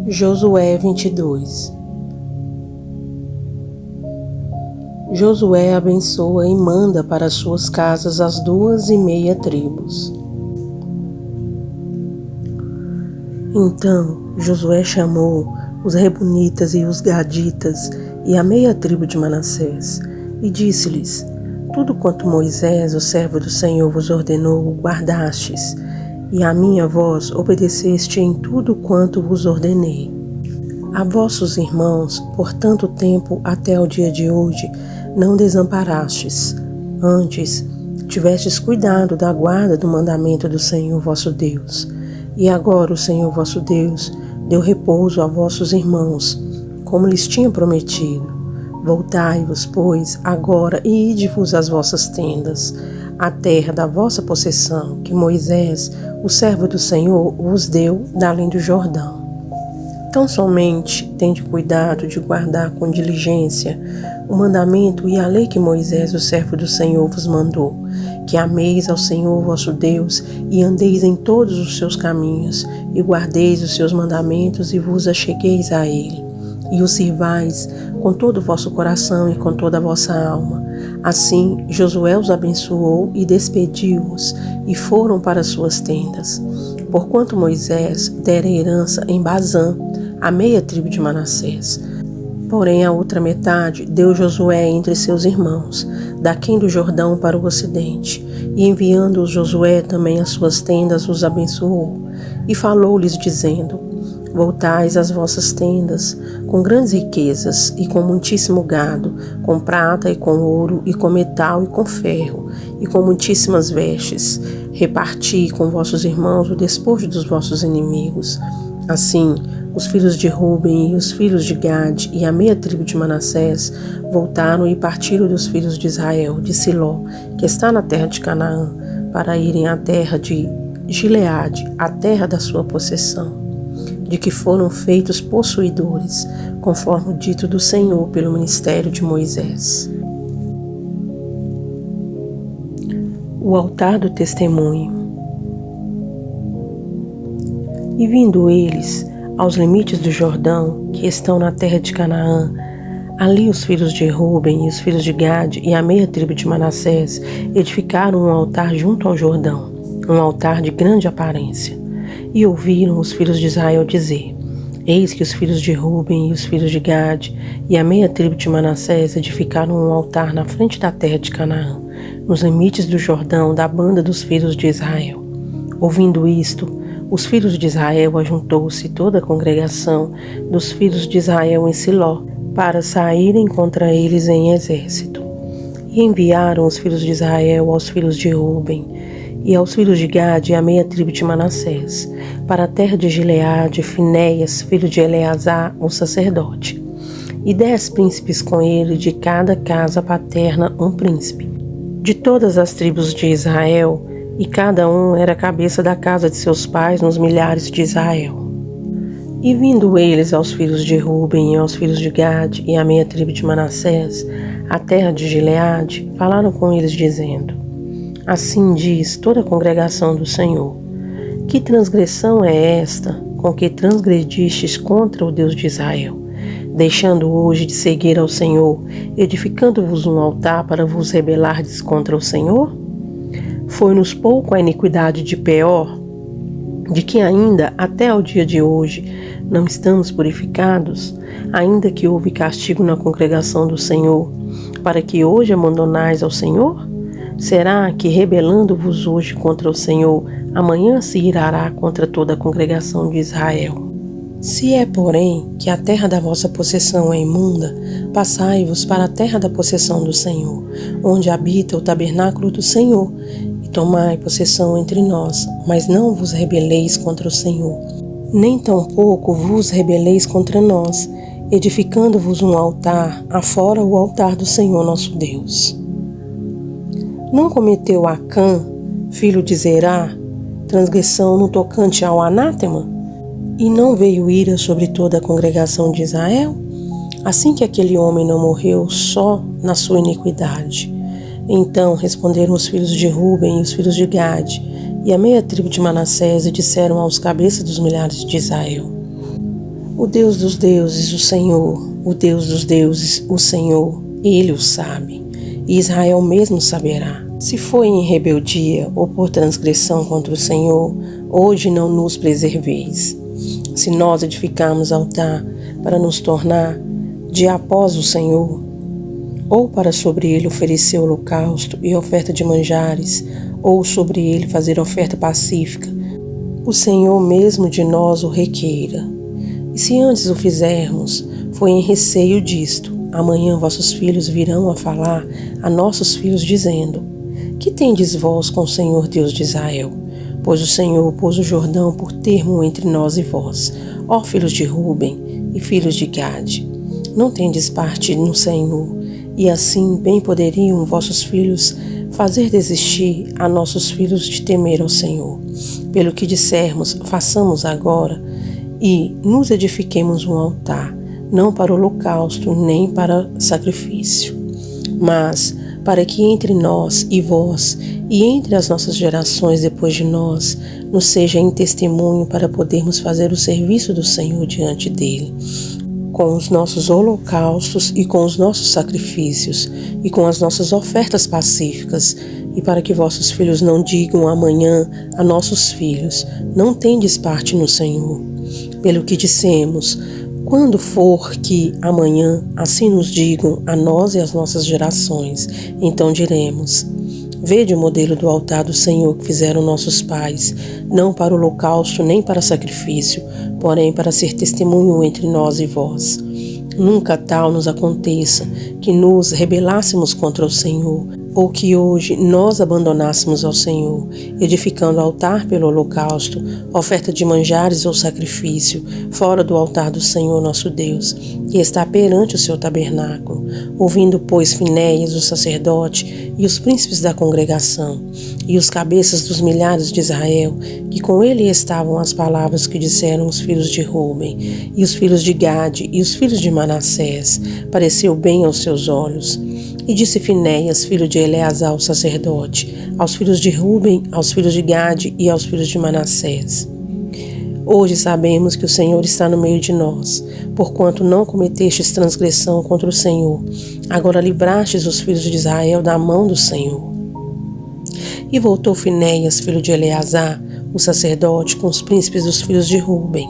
Josué 22. Josué abençoa e manda para suas casas as 2,5 tribos. Então Josué chamou os Rebunitas e os Gaditas e a meia tribo de Manassés, e disse-lhes: tudo quanto Moisés, o servo do Senhor, vos ordenou, guardastes, e à minha voz obedeceste em tudo quanto vos ordenei. A vossos irmãos, por tanto tempo até o dia de hoje, não desamparastes. Antes, tivestes cuidado da guarda do mandamento do Senhor vosso Deus. E agora o Senhor vosso Deus deu repouso a vossos irmãos, como lhes tinha prometido. Voltai-vos, pois, agora e ide-vos às vossas tendas, à terra da vossa possessão, que Moisés, o servo do Senhor, vos deu da além do Jordão. Tão somente tende cuidado de guardar com diligência o mandamento e a lei que Moisés, o servo do Senhor, vos mandou, que ameis ao Senhor vosso Deus e andeis em todos os seus caminhos, e guardeis os seus mandamentos e vos achegueis a ele, e o sirvais com todo o vosso coração e com toda a vossa alma. Assim Josué os abençoou e despediu-os, e foram para suas tendas. Porquanto Moisés dera herança em Bazã, a meia tribo de Manassés. Porém a outra metade deu Josué entre seus irmãos, daquém do Jordão para o ocidente. E enviando-os Josué também às suas tendas, os abençoou. E falou-lhes dizendo: voltais às vossas tendas, com grandes riquezas e com muitíssimo gado, com prata e com ouro, e com metal e com ferro, e com muitíssimas vestes. Reparti com vossos irmãos o despojo dos vossos inimigos. Assim, os filhos de Ruben e os filhos de Gade e a meia tribo de Manassés voltaram e partiram dos filhos de Israel, de Siló, que está na terra de Canaã, para irem à terra de Gileade, a terra da sua possessão, de que foram feitos possuidores, conforme o dito do Senhor pelo ministério de Moisés. O altar do testemunho. E vindo eles aos limites do Jordão, que estão na terra de Canaã, ali os filhos de Ruben e os filhos de Gade e a meia tribo de Manassés edificaram um altar junto ao Jordão, um altar de grande aparência. E ouviram os filhos de Israel dizer: eis que os filhos de Ruben e os filhos de Gade e a meia tribo de Manassés edificaram um altar na frente da terra de Canaã, nos limites do Jordão, da banda dos filhos de Israel. Ouvindo isto, os filhos de Israel ajuntou-se toda a congregação dos filhos de Israel em Siló, para saírem contra eles em exército. E enviaram os filhos de Israel aos filhos de Ruben e aos filhos de Gade e a meia tribo de Manassés, para a terra de Gileade, Finéias, filho de Eleazar, o sacerdote. E 10 príncipes com ele, de cada casa paterna um príncipe, de todas as tribos de Israel, e cada um era a cabeça da casa de seus pais nos milhares de Israel. E vindo eles aos filhos de Ruben e aos filhos de Gade e à meia tribo de Manassés, a terra de Gileade, falaram com eles dizendo: assim diz toda a congregação do Senhor: que transgressão é esta com que transgredistes contra o Deus de Israel, deixando hoje de seguir ao Senhor, edificando-vos um altar para vos rebelardes contra o Senhor? Foi-nos pouco a iniquidade de Peor, de que ainda até ao dia de hoje não estamos purificados, ainda que houve castigo na congregação do Senhor, para que hoje abandonais ao Senhor? Será que, rebelando-vos hoje contra o Senhor, amanhã se irará contra toda a congregação de Israel? Se é, porém, que a terra da vossa possessão é imunda, passai-vos para a terra da possessão do Senhor, onde habita o tabernáculo do Senhor, e tomai possessão entre nós, mas não vos rebeleis contra o Senhor, nem tampouco vos rebeleis contra nós, edificando-vos um altar, afora o altar do Senhor nosso Deus. Não cometeu Acã, filho de Zerá, transgressão no tocante ao anátema? E não veio ira sobre toda a congregação de Israel? Assim que aquele homem não morreu só na sua iniquidade. Então responderam os filhos de Ruben e os filhos de Gade e a meia tribo de Manassés e disseram aos cabeças dos milhares de Israel: O Deus dos deuses, o Senhor, o Deus dos deuses, o Senhor, Ele o sabe, e Israel mesmo saberá. Se foi em rebeldia ou por transgressão contra o Senhor, hoje não nos preserveis. Se nós edificarmos altar para nos tornar de após o Senhor, ou para sobre ele oferecer holocausto e oferta de manjares, ou sobre ele fazer oferta pacífica, o Senhor mesmo de nós o requeira. E se antes o fizermos, foi em receio disto, amanhã vossos filhos virão a falar a nossos filhos, dizendo: que tendes vós com o Senhor Deus de Israel? Pois o Senhor pôs o Jordão por termo entre nós e vós, ó filhos de Ruben e filhos de Gade. Não tendes parte no Senhor, e assim bem poderiam vossos filhos fazer desistir a nossos filhos de temer ao Senhor. Pelo que dissermos, façamos agora e nos edifiquemos um altar, não para holocausto nem para sacrifício, mas para que entre nós e vós e entre as nossas gerações depois de nós, nos seja em testemunho para podermos fazer o serviço do Senhor diante dele, com os nossos holocaustos e com os nossos sacrifícios e com as nossas ofertas pacíficas, e para que vossos filhos não digam amanhã a nossos filhos: não tendes parte no Senhor. Pelo que dissemos, quando for que amanhã assim nos digam a nós e às nossas gerações, então diremos: vede o modelo do altar do Senhor que fizeram nossos pais, não para holocausto nem para sacrifício, porém para ser testemunho entre nós e vós. Nunca tal nos aconteça que nos rebelássemos contra o Senhor, ou que hoje nós abandonássemos ao Senhor, edificando altar pelo holocausto, oferta de manjares ou sacrifício, fora do altar do Senhor nosso Deus, que está perante o seu tabernáculo. Ouvindo, pois, Finéias, o sacerdote, e os príncipes da congregação, e os cabeças dos milhares de Israel, que com ele estavam as palavras que disseram os filhos de Ruben, e os filhos de Gade, e os filhos de Manassés, pareceu bem aos seus olhos. E disse Finéias, filho de Eleazar, o sacerdote, aos filhos de Ruben, aos filhos de Gade e aos filhos de Manassés: hoje sabemos que o Senhor está no meio de nós, porquanto não cometestes transgressão contra o Senhor. Agora livrastes os filhos de Israel da mão do Senhor. E voltou Finéias, filho de Eleazar, o sacerdote, com os príncipes dos filhos de Ruben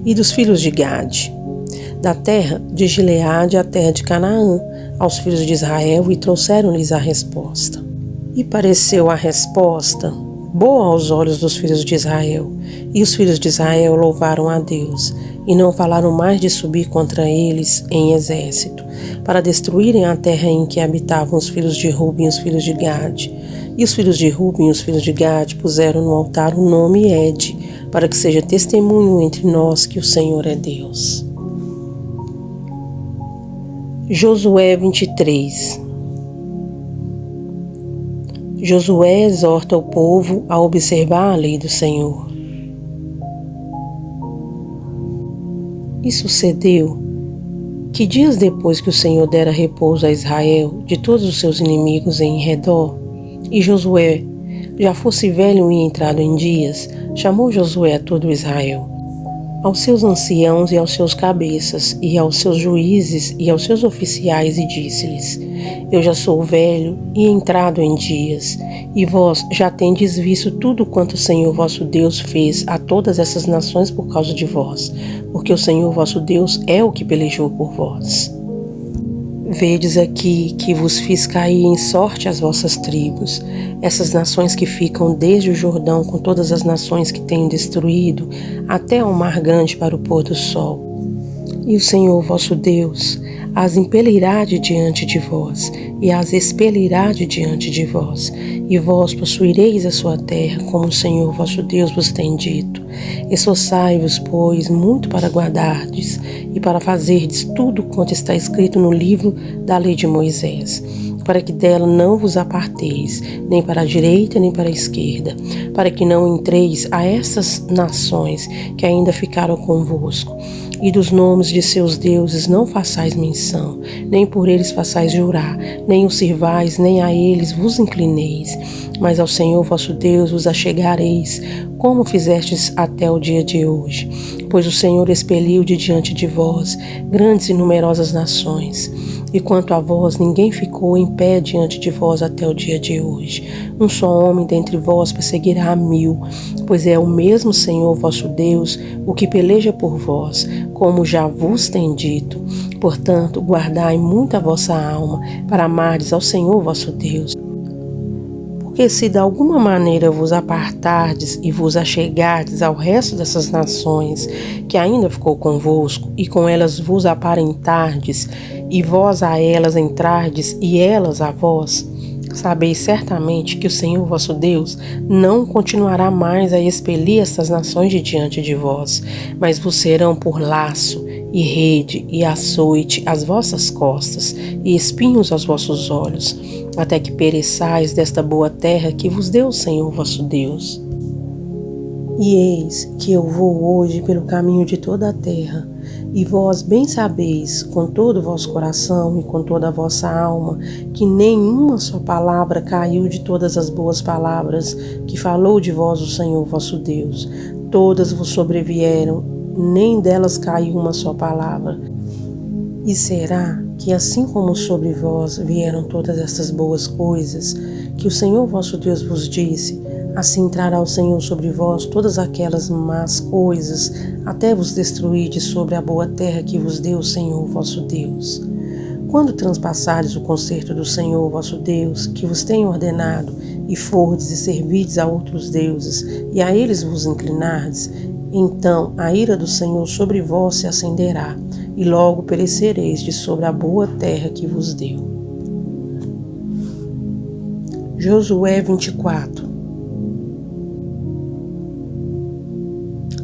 e dos filhos de Gade, da terra de Gileade à terra de Canaã, aos filhos de Israel, e trouxeram-lhes a resposta. E pareceu a resposta boa aos olhos dos filhos de Israel, e os filhos de Israel louvaram a Deus, e não falaram mais de subir contra eles em exército, para destruírem a terra em que habitavam os filhos de Ruben e os filhos de Gade. E os filhos de Ruben e os filhos de Gade puseram no altar o nome Ede, para que seja testemunho entre nós que o Senhor é Deus. Josué 23. Josué exorta o povo a observar a lei do Senhor. E sucedeu que dias depois que o Senhor dera repouso a Israel de todos os seus inimigos em redor, e Josué já fosse velho e entrado em dias, chamou Josué a todo Israel, aos seus anciãos e aos seus cabeças, e aos seus juízes e aos seus oficiais, e disse-lhes: eu já sou velho e entrado em dias, e vós já tendes visto tudo quanto o Senhor vosso Deus fez a todas essas nações por causa de vós, porque o Senhor vosso Deus é o que pelejou por vós. Vedes aqui que vos fiz cair em sorte as vossas tribos, essas nações que ficam desde o Jordão, com todas as nações que tenho destruído, até ao mar grande para o pôr do sol. E o Senhor vosso Deus as impelirá de diante de vós, e as expelirá de diante de vós, e vós possuireis a sua terra, como o Senhor vosso Deus vos tem dito. Esforçai-vos, pois, muito para guardardes e para fazerdes tudo quanto está escrito no livro da lei de Moisés, para que dela não vos aparteis, nem para a direita nem para a esquerda, para que não entreis a essas nações que ainda ficaram convosco. E dos nomes de seus deuses não façais menção, nem por eles façais jurar, nem os sirvais, nem a eles vos inclineis, mas ao Senhor vosso Deus vos achegareis, como fizestes até o dia de hoje, pois o Senhor expeliu de diante de vós grandes e numerosas nações. E quanto a vós, ninguém ficou em pé diante de vós até o dia de hoje. Um só homem dentre vós perseguirá 1000, pois é o mesmo Senhor vosso Deus o que peleja por vós, como já vos tem dito. Portanto, guardai muito a vossa alma, para amardes ao Senhor vosso Deus. Porque se de alguma maneira vos apartardes e vos achegardes ao resto dessas nações que ainda ficou convosco, e com elas vos aparentardes, e vós a elas entrardes, e elas a vós, sabeis certamente que o Senhor vosso Deus não continuará mais a expelir estas nações de diante de vós, mas vos serão por laço, e rede, e açoite às vossas costas, e espinhos aos vossos olhos, até que pereçais desta boa terra que vos deu o Senhor vosso Deus. E eis que eu vou hoje pelo caminho de toda a terra, e vós bem sabeis, com todo o vosso coração e com toda a vossa alma, que nenhuma só palavra caiu de todas as boas palavras que falou de vós o Senhor vosso Deus. Todas vos sobrevieram, nem delas caiu uma só palavra. E será que assim como sobre vós vieram todas estas boas coisas, que o Senhor vosso Deus vos disse, assim trará o Senhor sobre vós todas aquelas más coisas, até vos destruir de sobre a boa terra que vos deu o Senhor vosso Deus. Quando transpassares o concerto do Senhor vosso Deus, que vos tem ordenado, e fordes e servides a outros deuses, e a eles vos inclinardes, então a ira do Senhor sobre vós se acenderá, e logo perecereis de sobre a boa terra que vos deu. Josué 24.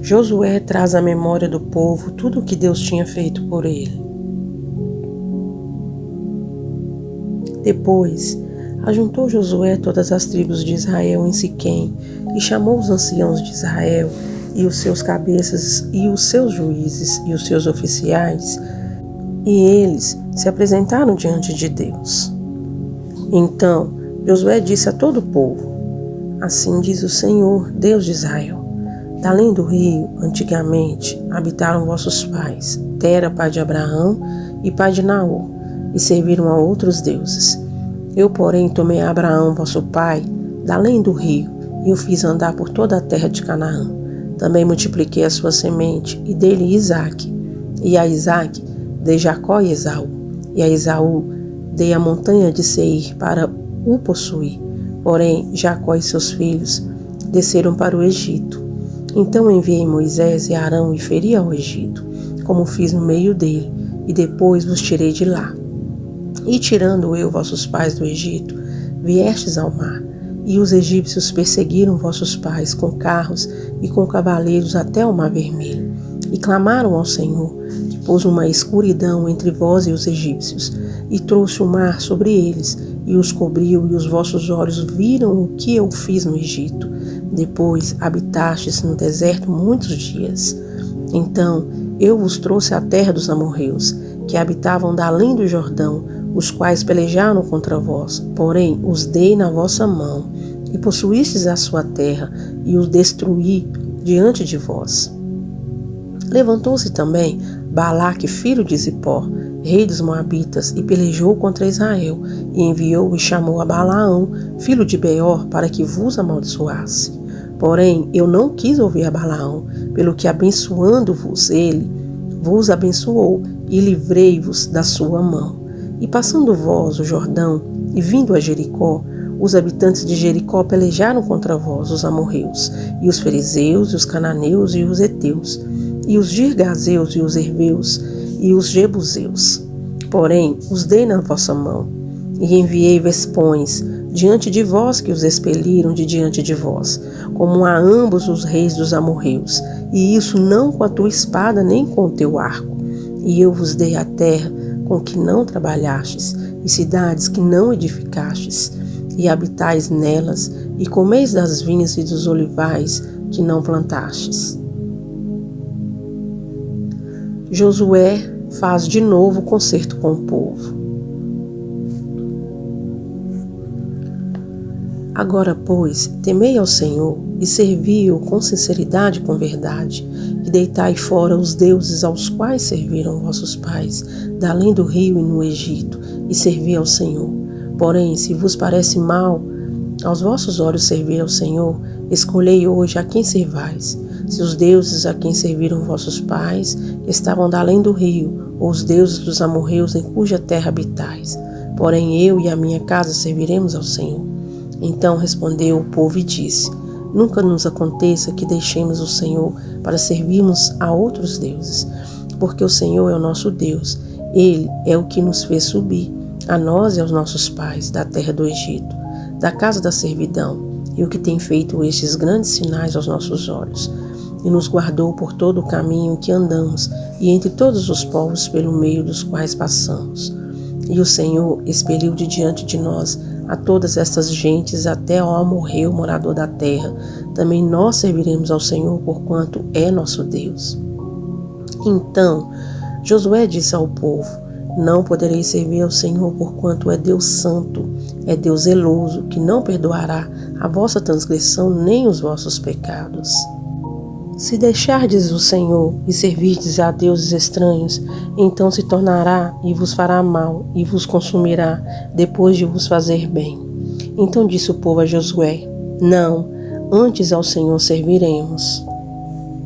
Josué traz à memória do povo tudo o que Deus tinha feito por ele. Depois, ajuntou Josué todas as tribos de Israel em Siquém, e chamou os anciãos de Israel, e os seus cabeças, e os seus juízes, e os seus oficiais, e eles se apresentaram diante de Deus. Então Josué disse a todo o povo: Assim diz o Senhor, Deus de Israel: Da além do rio, antigamente, habitaram vossos pais, Tera, pai de Abraão, e pai de Naor, e serviram a outros deuses. Eu, porém, tomei a Abraão, vosso pai, da além do rio, e o fiz andar por toda a terra de Canaã. Também multipliquei a sua semente, e dei-lhe Isaque. E a Isaque dei Jacó e Esaú. E a Esaú dei a montanha de Seir para o possuir. Porém, Jacó e seus filhos desceram para o Egito. Então enviei Moisés e Arão e feri ao Egito, como fiz no meio dele, e depois vos tirei de lá. E tirando eu vossos pais do Egito, viestes ao mar, e os egípcios perseguiram vossos pais com carros e com cavaleiros até o mar vermelho. E clamaram ao Senhor, que pôs uma escuridão entre vós e os egípcios, e trouxe o mar sobre eles, e os cobriu, e os vossos olhos viram o que eu fiz no Egito. Depois habitastes no deserto muitos dias. Então eu vos trouxe à terra dos amorreus, que habitavam da além do Jordão, os quais pelejaram contra vós, porém os dei na vossa mão, e possuístes a sua terra, e os destruí diante de vós. Levantou-se também Balaque, filho de Zippor, rei dos Moabitas, e pelejou contra Israel, e enviou e chamou a Balaão, filho de Beor, para que vos amaldiçoasse. Porém, eu não quis ouvir a Balaão, pelo que abençoando-vos ele, vos abençoou, e livrei-vos da sua mão. E passando vós o Jordão, e vindo a Jericó, os habitantes de Jericó pelejaram contra vós, os amorreus, e os fariseus, e os cananeus, e os heteus, e os girgazeus, e os herveus, e os jebuseus. Porém, os dei na vossa mão, e enviei vespões diante de vós, que os expeliram de diante de vós, como a ambos os reis dos amorreus, e isso não com a tua espada, nem com o teu arco. E eu vos dei a terra com que não trabalhastes, e cidades que não edificastes, e habitais nelas, e comeis das vinhas e dos olivais que não plantastes. Josué faz de novo concerto com o povo. Agora, pois, temei ao Senhor e servi-o com sinceridade e com verdade, e deitai fora os deuses aos quais serviram vossos pais, da além do rio e no Egito, e servi ao Senhor. Porém, se vos parece mal aos vossos olhos servir ao Senhor, escolhei hoje a quem servais, se os deuses a quem serviram vossos pais, que estavam da além do rio, ou os deuses dos amorreus em cuja terra habitais. Porém, eu e a minha casa serviremos ao Senhor. Então respondeu o povo e disse: Nunca nos aconteça que deixemos o Senhor para servirmos a outros deuses, porque o Senhor é o nosso Deus. Ele é o que nos fez subir, a nós e aos nossos pais, da terra do Egito, da casa da servidão, e o que tem feito estes grandes sinais aos nossos olhos, e nos guardou por todo o caminho que andamos, e entre todos os povos pelo meio dos quais passamos. E o Senhor expeliu de diante de nós a todas estas gentes, até ao amorreu, morador da terra. Também nós serviremos ao Senhor, porquanto é nosso Deus. Então Josué disse ao povo: Não podereis servir ao Senhor, porquanto é Deus santo, é Deus zeloso, que não perdoará a vossa transgressão nem os vossos pecados. Se deixardes o Senhor e servirdes a deuses estranhos, então se tornará e vos fará mal e vos consumirá, depois de vos fazer bem. Então disse o povo a Josué: Não, antes ao Senhor serviremos.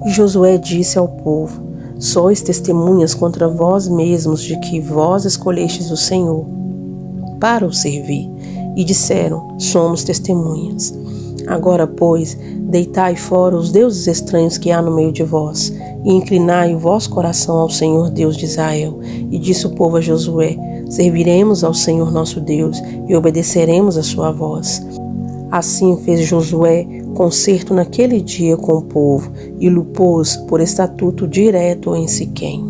E Josué disse ao povo: Sois testemunhas contra vós mesmos de que vós escolhestes o Senhor para o servir. E disseram: Somos testemunhas. Agora, pois, deitai fora os deuses estranhos que há no meio de vós, e inclinai o vosso coração ao Senhor Deus de Israel. E disse o povo a Josué: Serviremos ao Senhor nosso Deus, e obedeceremos a sua voz. Assim fez Josué concerto naquele dia com o povo, e o pôs por estatuto direto em Siquém.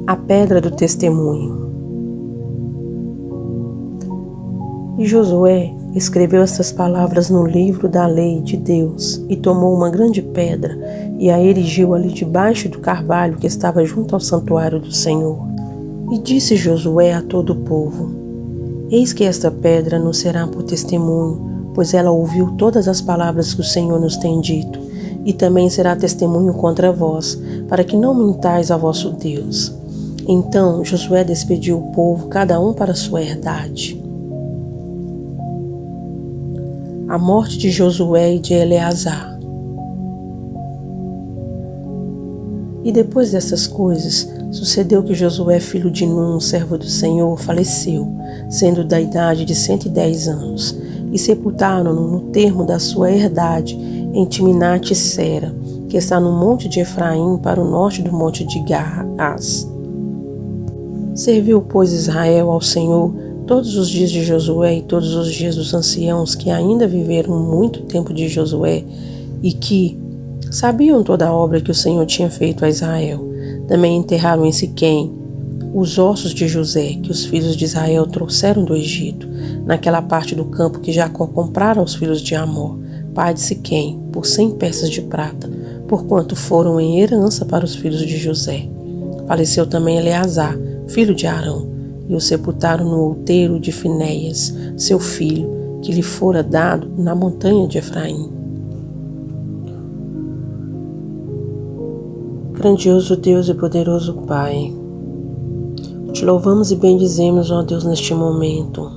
A pedra do testemunho. E Josué escreveu estas palavras no livro da lei de Deus, e tomou uma grande pedra, e a erigiu ali debaixo do carvalho que estava junto ao santuário do Senhor. E disse Josué a todo o povo: Eis que esta pedra nos será por testemunho, pois ela ouviu todas as palavras que o Senhor nos tem dito, e também será testemunho contra vós, para que não mintais a vosso Deus. Então Josué despediu o povo, cada um para sua herdade. A morte de Josué e de Eleazar. E depois dessas coisas, sucedeu que Josué, filho de Num, servo do Senhor, faleceu, sendo da idade de 110 anos, e sepultaram-no no termo da sua herdade, em Timnate-Sera, que está no monte de Efraim, para o norte do monte de Gaás. Serviu, pois, Israel ao Senhor todos os dias de Josué e todos os dias dos anciãos que ainda viveram muito tempo de Josué e que sabiam toda a obra que o Senhor tinha feito a Israel. Também enterraram em Siquém os ossos de José, que os filhos de Israel trouxeram do Egito, naquela parte do campo que Jacó comprara aos filhos de Amor, pai de Siquém, por 100 peças de prata, porquanto foram em herança para os filhos de José. Faleceu também Eleazar, filho de Arão, e o sepultaram no outeiro de Finéias, seu filho, que lhe fora dado na montanha de Efraim. Grandioso Deus e poderoso Pai, te louvamos e bendizemos, ó Deus, neste momento,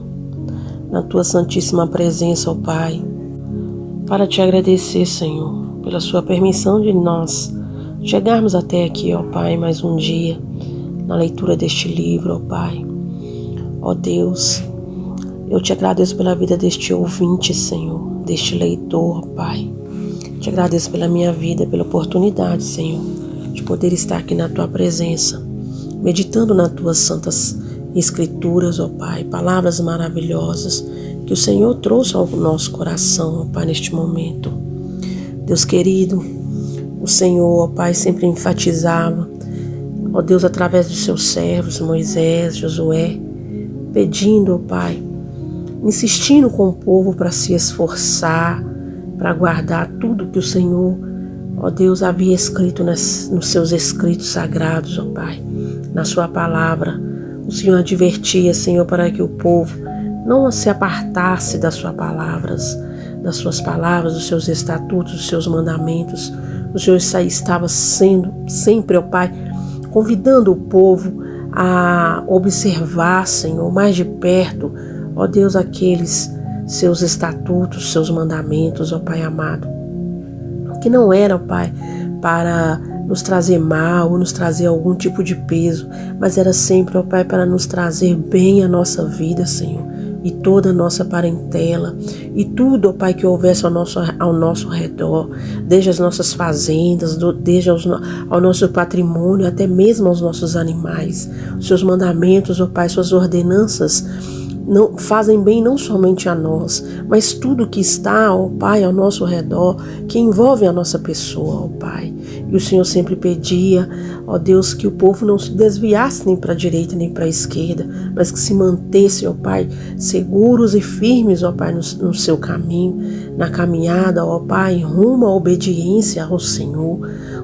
na tua santíssima presença, ó Pai, para te agradecer, Senhor, pela sua permissão de nós chegarmos até aqui, ó Pai, mais um dia, na leitura deste livro, ó Pai. Ó Deus, eu te agradeço pela vida deste ouvinte, Senhor, deste leitor, Pai. Te agradeço pela minha vida, pela oportunidade, Senhor, de poder estar aqui na tua presença, meditando nas tuas santas escrituras, ó Pai, palavras maravilhosas que o Senhor trouxe ao nosso coração, ó Pai, neste momento. Deus querido, o Senhor, ó Pai, sempre enfatizava, ó Deus, através dos seus servos, Moisés, Josué, pedindo, ó Pai, insistindo com o povo para se esforçar, para guardar tudo que o Senhor, ó Deus, havia escrito nos seus escritos sagrados, ó Pai, na sua palavra. O Senhor advertia, Senhor, para que o povo não se apartasse das suas palavras, das suas palavras, dos seus estatutos, dos seus mandamentos. O Senhor estava sendo sempre, ó Pai, convidando o povo a observar, Senhor, mais de perto, ó Deus, aqueles seus estatutos, seus mandamentos, ó Pai amado, que não era, ó Pai, para nos trazer mal ou nos trazer algum tipo de peso, mas era sempre, ó Pai, para nos trazer bem a nossa vida, Senhor, e toda a nossa parentela, e tudo, ó Pai, que houvesse ao nosso redor, desde as nossas fazendas, desde ao nosso patrimônio, até mesmo aos nossos animais. Os seus mandamentos, ó Pai, suas ordenanças, não fazem bem não somente a nós, mas tudo que está, ó Pai, ao nosso redor, que envolve a nossa pessoa, ó Pai. E o Senhor sempre pedia, ó Deus, que o povo não se desviasse nem para a direita nem para a esquerda, mas que se mantesse, ó Pai, seguros e firmes, ó Pai, no seu caminho, na caminhada, ó Pai, rumo à obediência ao Senhor.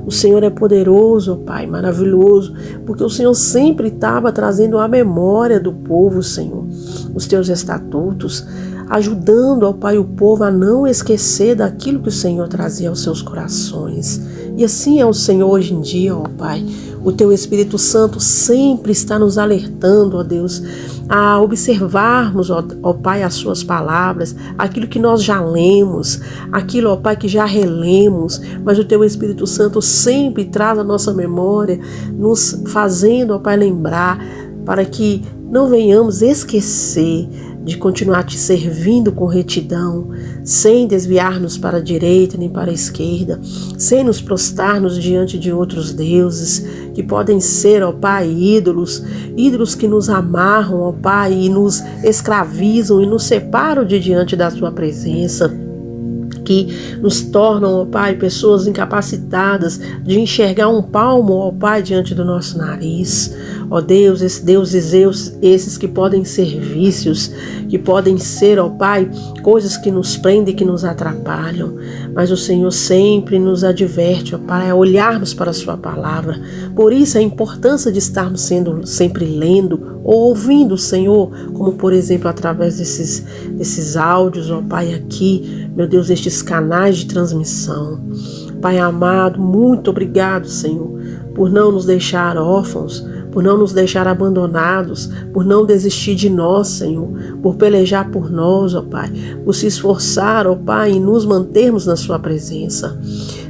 O Senhor é poderoso, ó Pai, maravilhoso, porque o Senhor sempre estava trazendo à memória do povo, Senhor, os teus estatutos, ajudando, ó Pai, o povo a não esquecer daquilo que o Senhor trazia aos seus corações. E assim é o Senhor hoje em dia, ó Pai. O teu Espírito Santo sempre está nos alertando, ó Deus, a observarmos, ó Pai, as suas palavras, aquilo que nós já lemos, aquilo, ó Pai, que já relemos, mas o teu Espírito Santo sempre traz à nossa memória, nos fazendo, ó Pai, lembrar, para que não venhamos esquecer de continuar te servindo com retidão, sem desviar-nos para a direita nem para a esquerda, sem nos prostrar-nos diante de outros deuses, que podem ser, ó Pai, ídolos que nos amarram, ó Pai, e nos escravizam e nos separam de diante da sua presença, que nos tornam, ó Pai, pessoas incapacitadas de enxergar um palmo, ó Pai, diante do nosso nariz. Ó Deus, esses que podem ser vícios, que podem ser, ó Pai, coisas que nos prendem, que nos atrapalham. Mas o Senhor sempre nos adverte, ó Pai, a olharmos para a sua palavra. Por isso a importância de estarmos sempre lendo ou ouvindo o Senhor, como por exemplo através desses áudios, ó Pai, aqui, meu Deus, estes canais de transmissão. Pai amado, muito obrigado, Senhor, por não nos deixar órfãos, por não nos deixar abandonados, por não desistir de nós, Senhor, por pelejar por nós, ó Pai, por se esforçar, ó Pai, em nos mantermos na sua presença.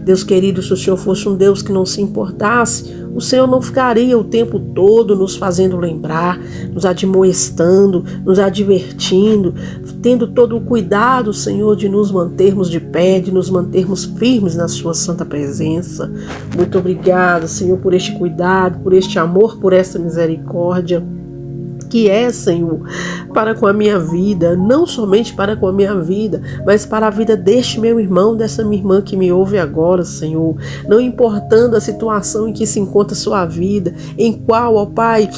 Deus querido, se o Senhor fosse um Deus que não se importasse, o Senhor não ficaria o tempo todo nos fazendo lembrar, nos admoestando, nos advertindo, tendo todo o cuidado, Senhor, de nos mantermos de pé, de nos mantermos firmes na sua santa presença. Muito obrigada, Senhor, por este cuidado, por este amor, por esta misericórdia que é, Senhor, para com a minha vida, não somente para com a minha vida, mas para a vida deste meu irmão, dessa minha irmã que me ouve agora, Senhor, não importando a situação em que se encontra a sua vida, em qual, ó Pai,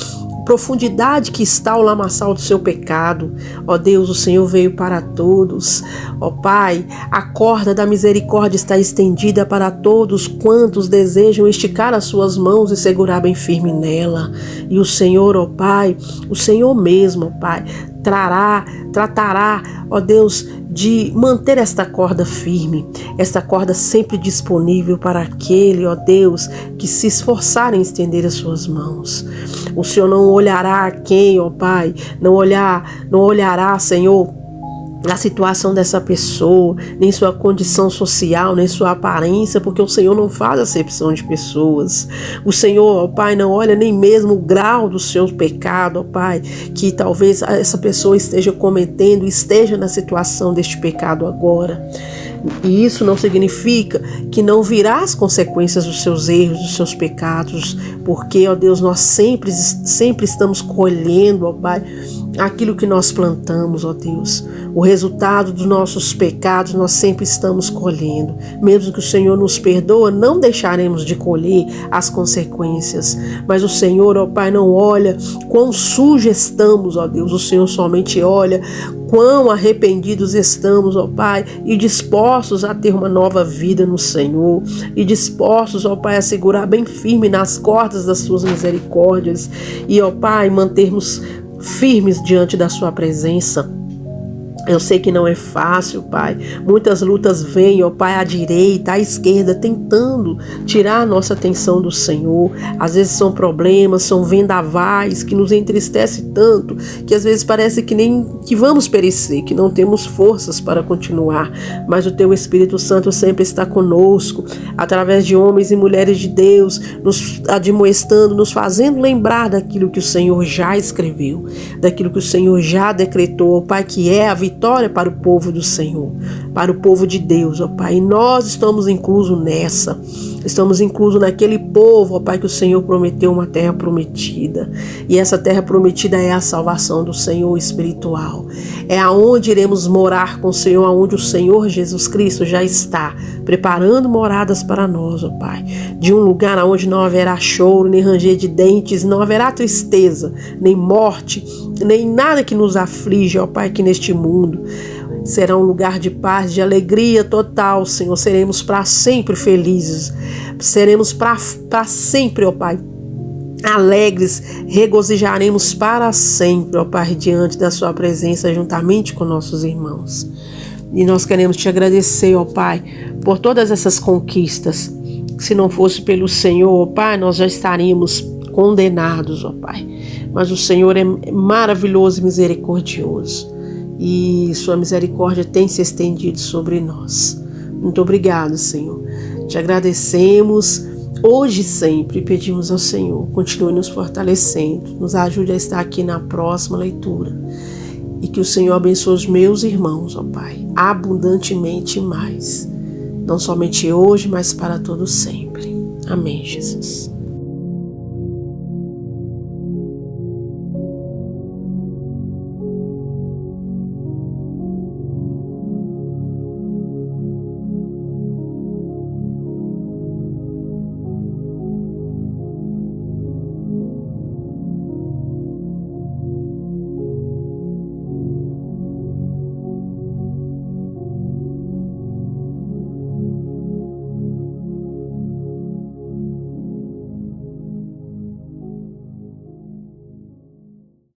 profundidade que está o lamaçal do seu pecado. Ó Deus, o Senhor veio para todos. Ó Pai, a corda da misericórdia está estendida para todos quantos desejam esticar as suas mãos e segurar bem firme nela. E o Senhor, ó Pai, o Senhor mesmo, ó Pai, tratará, ó Deus, de manter esta corda firme, esta corda sempre disponível para aquele, ó Deus, que se esforçar em estender as suas mãos. O Senhor não olhará a quem, ó Pai, não olhará, Senhor, a situação dessa pessoa, nem sua condição social, nem sua aparência, porque o Senhor não faz acepção de pessoas. O Senhor, ó Pai, não olha nem mesmo o grau do seu pecado, ó Pai, que talvez essa pessoa esteja cometendo, esteja na situação deste pecado agora. E isso não significa que não virá as consequências dos seus erros, dos seus pecados, porque, ó Deus, nós sempre estamos colhendo, ó Pai, aquilo que nós plantamos, ó Deus. O resultado dos nossos pecados nós sempre estamos colhendo. Mesmo que o Senhor nos perdoa, não deixaremos de colher as consequências. Mas o Senhor, ó Pai, não olha quão sujos estamos, ó Deus. O Senhor somente olha quão arrependidos estamos, ó Pai, e dispostos a ter uma nova vida no Senhor, e dispostos, ó Pai, a segurar bem firme nas cordas das suas misericórdias, e, ó Pai, mantermos firmes diante da sua presença. Eu sei que não é fácil, Pai. Muitas lutas vêm, ó Pai, à direita, à esquerda, tentando tirar a nossa atenção do Senhor. Às vezes são problemas, são vendavais que nos entristece tanto, que às vezes parece que nem que vamos perecer, que não temos forças para continuar. Mas o Teu Espírito Santo sempre está conosco, através de homens e mulheres de Deus, nos admoestando, nos fazendo lembrar daquilo que o Senhor já escreveu, daquilo que o Senhor já decretou, ó Pai, que é a vitória para o povo do Senhor, para o povo de Deus, ó Pai. E nós estamos inclusos nessa. Estamos inclusos naquele povo, ó Pai, que o Senhor prometeu uma terra prometida. E essa terra prometida é a salvação do Senhor espiritual. É aonde iremos morar com o Senhor, aonde o Senhor Jesus Cristo já está preparando moradas para nós, ó Pai. De um lugar onde não haverá choro, nem ranger de dentes, não haverá tristeza, nem morte, nem nada que nos aflige, ó Pai, que neste mundo. Será um lugar de paz, de alegria total, Senhor. Seremos para sempre felizes. Seremos para sempre, ó Pai, alegres. Regozijaremos para sempre, ó Pai, diante da Sua presença, juntamente com nossos irmãos. E nós queremos Te agradecer, ó Pai, por todas essas conquistas. Se não fosse pelo Senhor, ó Pai, nós já estaríamos condenados, ó Pai. Mas o Senhor é maravilhoso e misericordioso. E Sua misericórdia tem se estendido sobre nós. Muito obrigado, Senhor. Te agradecemos hoje e sempre. Pedimos ao Senhor, continue nos fortalecendo, nos ajude a estar aqui na próxima leitura. E que o Senhor abençoe os meus irmãos, ó Pai, abundantemente mais. Não somente hoje, mas para todo sempre. Amém, Jesus.